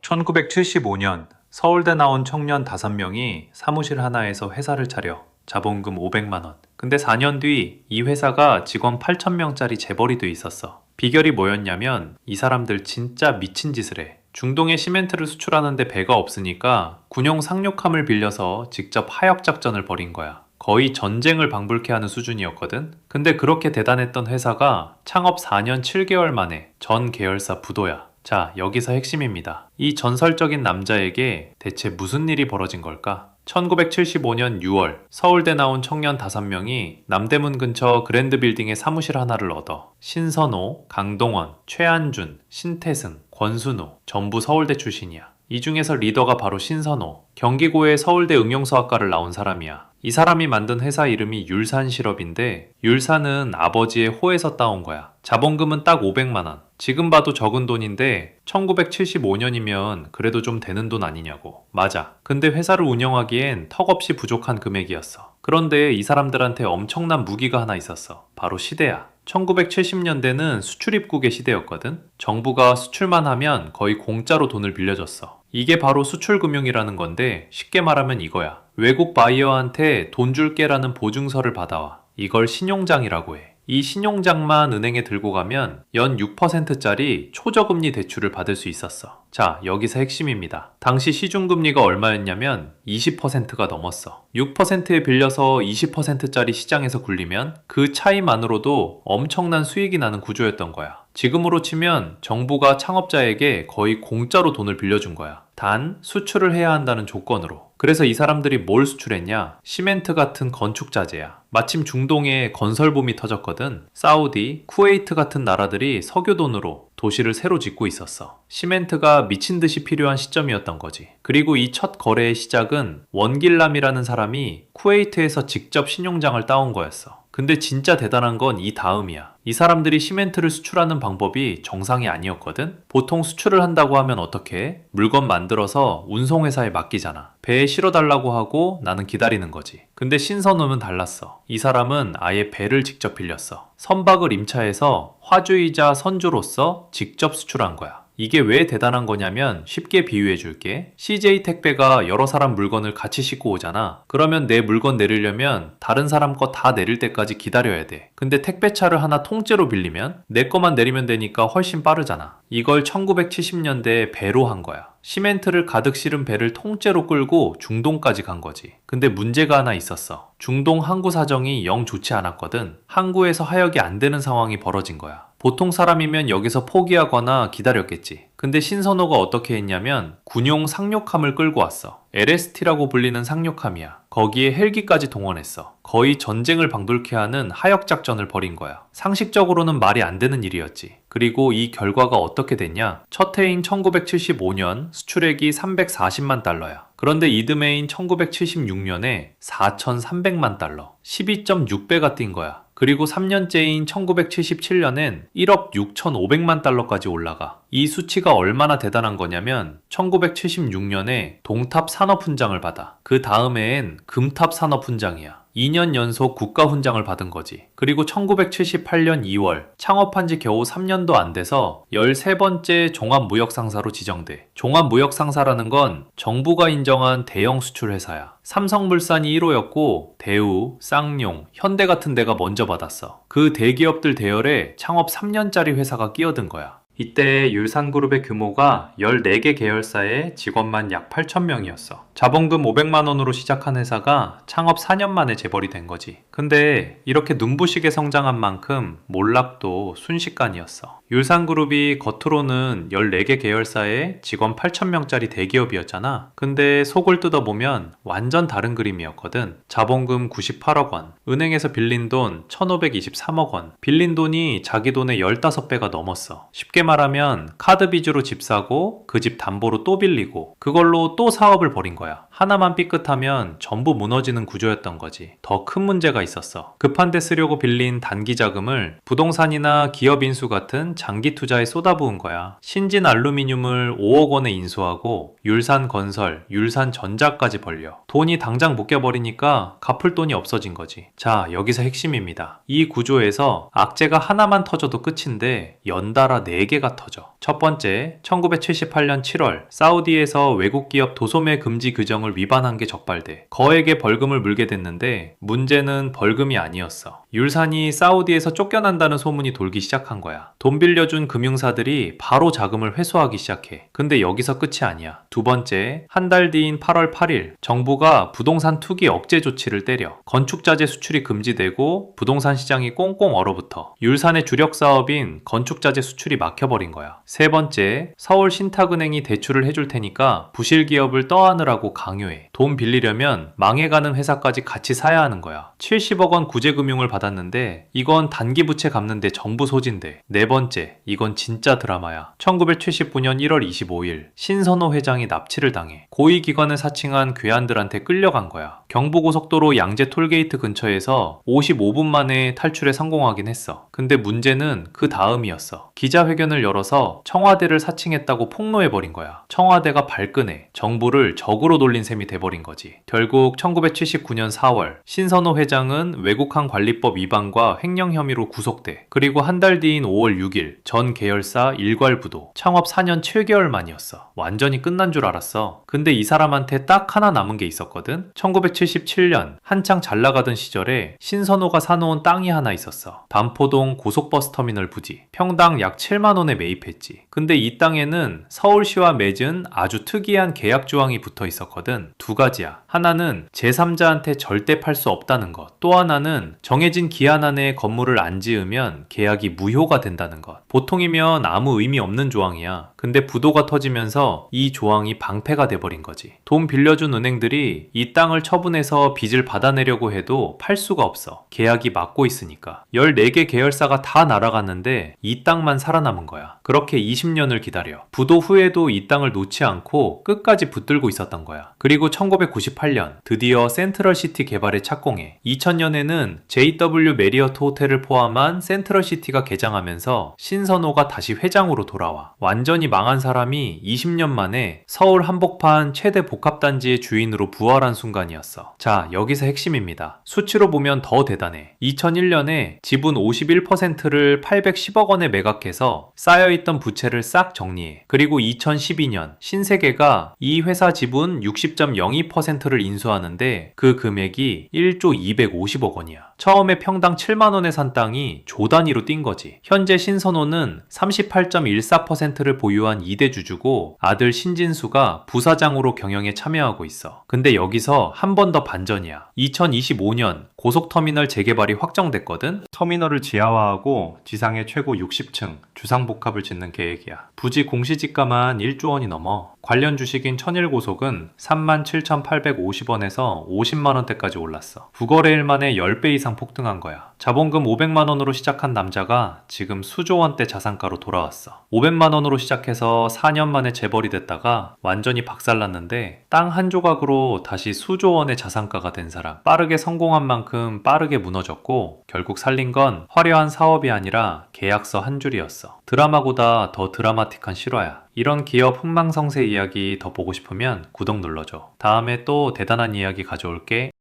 1975년 서울대 나온 청년 5명이 사무실 하나에서 회사를 차려 자본금 500만 원. 근데 4년 뒤 이 회사가 직원 8,000명짜리 재벌이 돼 있었어. 비결이 뭐였냐면 이 사람들 진짜 미친 짓을 해. 중동에 시멘트를 수출하는데 배가 없으니까 군용 상륙함을 빌려서 직접 하역 작전을 벌인 거야. 거의 전쟁을 방불케 하는 수준이었거든. 근데 그렇게 대단했던 회사가 창업 4년 7개월 만에 전 계열사 부도야. 자, 여기서 핵심입니다. 이 전설적인 남자에게 대체 무슨 일이 벌어진 걸까? 1975년 6월 서울대 나온 청년 5명이 남대문 근처 그랜드 빌딩에 사무실 하나를 얻어 신선호, 강동원, 최한준, 신태승, 권순우 전부 서울대 출신이야. 이 중에서 리더가 바로 신선호, 경기고의 서울대 응용서학과를 나온 사람이야. 이 사람이 만든 회사 이름이 율산실업인데 율산은 아버지의 호에서 따온 거야. 자본금은 딱 500만 원. 지금 봐도 적은 돈인데 1975년이면 그래도 좀 되는 돈 아니냐고. 맞아. 근데 회사를 운영하기엔 턱없이 부족한 금액이었어. 그런데 이 사람들한테 엄청난 무기가 하나 있었어. 바로 시대야. 1970년대는 수출입국의 시대였거든. 정부가 수출만 하면 거의 공짜로 돈을 빌려줬어. 이게 바로 수출금융이라는 건데 쉽게 말하면 이거야. 외국 바이어한테 돈 줄게라는 보증서를 받아와. 이걸 신용장이라고 해. 이 신용장만 은행에 들고 가면 연 6%짜리 초저금리 대출을 받을 수 있었어. 자, 여기서 핵심입니다. 당시 시중금리가 얼마였냐면 20%가 넘었어. 6%에 빌려서 20%짜리 시장에서 굴리면 그 차이만으로도 엄청난 수익이 나는 구조였던 거야. 지금으로 치면 정부가 창업자에게 거의 공짜로 돈을 빌려준 거야. 단 수출을 해야 한다는 조건으로. 그래서 이 사람들이 뭘 수출했냐? 시멘트 같은 건축 자재야. 마침 중동에 건설붐이 터졌거든. 사우디, 쿠웨이트 같은 나라들이 석유 돈으로 도시를 새로 짓고 있었어. 시멘트가 미친 듯이 필요한 시점이었던 거지. 그리고 이 첫 거래의 시작은 원길람이라는 사람이 쿠웨이트에서 직접 신용장을 따온 거였어. 근데 진짜 대단한 건 이 다음이야. 이 사람들이 시멘트를 수출하는 방법이 정상이 아니었거든? 보통 수출을 한다고 하면 어떻게 해? 물건 만들어서 운송회사에 맡기잖아. 배에 실어달라고 하고 나는 기다리는 거지. 근데 신선우는 달랐어. 이 사람은 아예 배를 직접 빌렸어. 선박을 임차해서 화주이자 선주로서 직접 수출한 거야. 이게 왜 대단한 거냐면 쉽게 비유해 줄게. CJ 택배가 여러 사람 물건을 같이 싣고 오잖아. 그러면 내 물건 내리려면 다른 사람 거 다 내릴 때까지 기다려야 돼. 근데 택배차를 하나 통째로 빌리면 내 거만 내리면 되니까 훨씬 빠르잖아. 이걸 1970년대에 배로 한 거야. 시멘트를 가득 실은 배를 통째로 끌고 중동까지 간 거지. 근데 문제가 하나 있었어. 중동 항구 사정이 영 좋지 않았거든. 항구에서 하역이 안 되는 상황이 벌어진 거야. 보통 사람이면 여기서 포기하거나 기다렸겠지. 근데 신선호가 어떻게 했냐면 군용 상륙함을 끌고 왔어. LST라고 불리는 상륙함이야. 거기에 헬기까지 동원했어. 거의 전쟁을 방불케 하는 하역 작전을 벌인 거야. 상식적으로는 말이 안 되는 일이었지. 그리고 이 결과가 어떻게 됐냐? 첫 해인 1975년 수출액이 340만 달러야. 그런데 이듬해인 1976년에 4,300만 달러, 12.6배가 뛴 거야. 그리고 3년째인 1977년엔 1억 6,500만 달러까지 올라가. 이 수치가 얼마나 대단한 거냐면 1976년에 동탑 산업훈장을 받아. 그 다음 해엔 금탑 산업훈장이야. 2년 연속 국가훈장을 받은 거지. 그리고 1978년 2월 창업한 지 겨우 3년도 안 돼서 13번째 종합무역상사로 지정돼. 종합무역상사라는 건 정부가 인정한 대형 수출회사야. 삼성물산이 1호였고 대우, 쌍용, 현대 같은 데가 먼저 받았어. 그 대기업들 대열에 창업 3년짜리 회사가 끼어든 거야. 이때 율산그룹의 규모가 14개 계열사의 직원만 약 8,000명이었어. 자본금 500만 원으로 시작한 회사가 창업 4년 만에 재벌이 된 거지. 근데 이렇게 눈부시게 성장한 만큼 몰락도 순식간이었어. 율산그룹이 겉으로는 14개 계열사의 직원 8,000명짜리 대기업이었잖아. 근데 속을 뜯어보면 완전 다른 그림이었거든. 자본금 98억 원, 은행에서 빌린 돈 1,523억 원, 빌린 돈이 자기 돈의 15배가 넘었어. 쉽게 말하면 카드 빚으로 집 사고 그 집 담보로 또 빌리고 그걸로 또 사업을 벌인 거야. 하나만 삐끗하면 전부 무너지는 구조였던 거지. 더 큰 문제가 있었어. 급한 데 쓰려고 빌린 단기 자금을 부동산이나 기업 인수 같은 장기 투자에 쏟아부은 거야. 신진 알루미늄을 5억 원에 인수하고 율산건설, 율산전자까지 벌려. 돈이 당장 묶여버리니까 갚을 돈이 없어진 거지. 자, 여기서 핵심입니다. 이 구조에서 악재가 하나만 터져도 끝인데 연달아 4개 4개가 터져. 첫 번째, 1978년 7월 사우디에서 외국 기업 도소매 금지 규정을 위반한 게 적발돼 거액의 벌금을 물게 됐는데 문제는 벌금이 아니었어. 율산이 사우디에서 쫓겨난다는 소문이 돌기 시작한 거야. 돈 빌려준 금융사들이 바로 자금을 회수하기 시작해. 근데 여기서 끝이 아니야. 두 번째, 한 달 뒤인 8월 8일 정부가 부동산 투기 억제 조치를 때려 건축자재 수출이 금지되고 부동산 시장이 꽁꽁 얼어붙어 율산의 주력 사업인 건축자재 수출이 막혀버린 거야. 세 번째, 서울 신탁은행이 대출을 해줄 테니까 부실 기업을 떠안으라고 강요해. 돈 빌리려면 망해가는 회사까지 같이 사야 하는 거야. 70억 원 구제금융을 받았는데 이건 단기 부채 갚는데 정부 소진돼. 네 번째, 이건 진짜 드라마야. 1979년 1월 25일 신선호 회장이 납치를 당해 고위기관을 사칭한 괴한들한테 끌려간 거야. 경부고속도로 양재 톨게이트 근처에서 55분 만에 탈출에 성공하긴 했어. 근데 문제는 그 다음이었어. 기자회견을 열어서 청와대를 사칭했다고 폭로해버린 거야. 청와대가 발끈해 정부를 적으로 돌린 셈이 돼버린 거지. 결국 1979년 4월 신선호 회장은 외국항 관리법 위반과 횡령 혐의로 구속돼. 그리고 한 달 뒤인 5월 6일 전 계열사 일괄부도 창업 4년 7개월 만이었어. 완전히 끝난 줄 알았어. 근데 이 사람한테 딱 하나 남은 게 있었거든. 1977년 한창 잘 나가던 시절에 신선호가 사놓은 땅이 하나 있었어. 반포동 고속버스 터미널 부지. 평당 약 7만 원에 매입했지. 근데 이 땅에는 서울시와 맺은 아주 특이한 계약 조항이 붙어 있었거든. 두 가지야. 하나는 제3자한테 절대 팔 수 없다는 것. 또 하나는 정해진 기한 안에 건물을 안 지으면 계약이 무효가 된다는 것. 보통이면 아무 의미 없는 조항이야. 근데 부도가 터지면서 이 조항이 방패가 돼버린 거지. 돈 빌려준 은행들이 이 땅을 처분해서 빚을 받아내려고 해도 팔 수가 없어. 계약이 막고 있으니까. 14개 계열사가 다 날아갔는데 이 땅만 살아남은 거야. 그렇게 20년을 기다려. 부도 후에도 이 땅을 놓지 않고 끝까지 붙들고 있었던 거야. 그리고 1998년 드디어 센트럴시티 개발에 착공해. 2000년에는 JW 메리어트 호텔을 포함한 센트럴시티가 개장하면서 신선호가 다시 회장으로 돌아와. 완전히 망한 사람이 20년 만에 서울 한복판 최대 복합단지의 주인으로 부활한 순간이었어. 자, 여기서 핵심입니다. 수치로 보면 더 대단해. 2001년에 지분 51%를 810억 원에 매각해서 쌓여있던 부채를 싹 정리해. 그리고 2012년 신세계가 이 회사 지분 60.02%를 인수하는데 그 금액이 1조 250억 원이야. 처음에 평당 7만 원에 산 땅이 조 단위로 뛴 거지. 현재 신선호는 38.14%를 보유한 2대 주주고 아들 신진수가 부사장으로 경영에 참여하고 있어. 근데 여기서 한 번 더 반전이야. 2025년 고속터미널 재개발이 확정됐거든? 터미널을 지하화하고 지상에 최고 60층 주상복합을 짓는 계획이야. 부지 공시지가만 1조 원이 넘어. 관련 주식인 천일고속은 37,850원에서 50만원대까지 올랐어. 9거래일 만에 10배 이상 폭등한 거야. 자본금 500만원으로 시작한 남자가 지금 수조 원대 자산가로 돌아왔어. 500만원으로 시작해서 4년 만에 재벌이 됐다가 완전히 박살났는데 땅 한 조각으로 다시 수조 원의 자산가가 된 사람. 빠르게 성공한 만큼 빠르게 무너졌고 결국 살린 건 화려한 사업이 아니라 계약서 한 줄이었어. 드라마보다 더 드라마틱한 실화야. 이런 기업 흥망성쇠 이야기 더 보고 싶으면 구독 눌러줘. 다음에 또 대단한 이야기 가져올게.